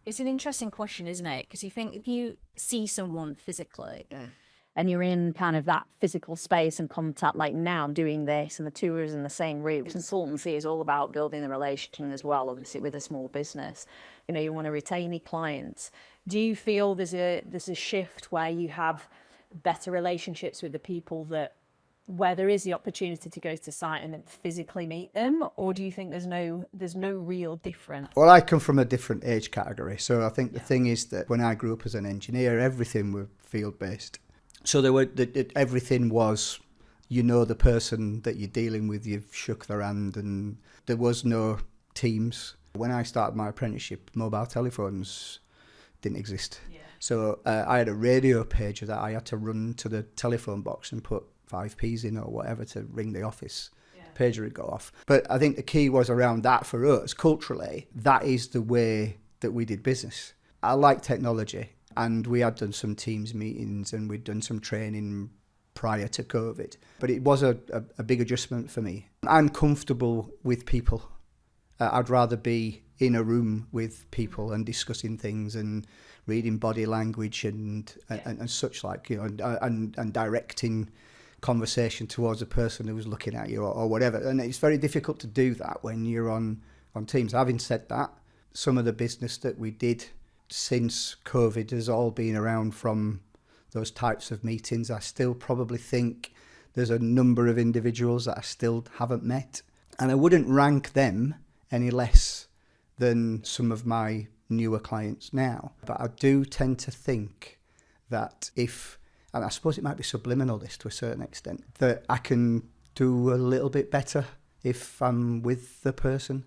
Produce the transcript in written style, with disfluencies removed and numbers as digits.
It's an interesting question, isn't it? Because you think if you see someone physically and you're in kind of that physical space and contact, like now I'm doing this and the two is in the same room. Consultancy is all about building the relationship as well, obviously with a small business. You know, you want to retain your clients. Do you feel there's a shift where you have better relationships with the people that where there is the opportunity to go to site and then physically meet them, or do you think there's no real difference? Well, I come from a different age category, so I think the thing is that when I grew up as an engineer, everything was field based. So everything was, you know, the person that you're dealing with, you've shook their hand, and there was no teams. When I started my apprenticeship, mobile telephones didn't exist. Yeah. So I had a radio pager that I had to run to the telephone box and put 5p's in or whatever to ring the office. Pager would go off. But I think the key was around that for us, culturally, that is the way that we did business. I like technology, and we had done some Teams meetings and we'd done some training prior to COVID. But it was a big adjustment for me. I'm comfortable with people. I'd rather be in a room with people and discussing things and reading body language and such like, you know, and directing conversation towards a person who's looking at you or whatever. And it's very difficult to do that when you're on Teams. Having said that, some of the business that we did since COVID has all been around from those types of meetings. I still probably think there's a number of individuals that I still haven't met, and I wouldn't rank them any less than some of my newer clients now. But I do tend to think that and I suppose it might be subliminal, this, to a certain extent, that I can do a little bit better if I'm with the person.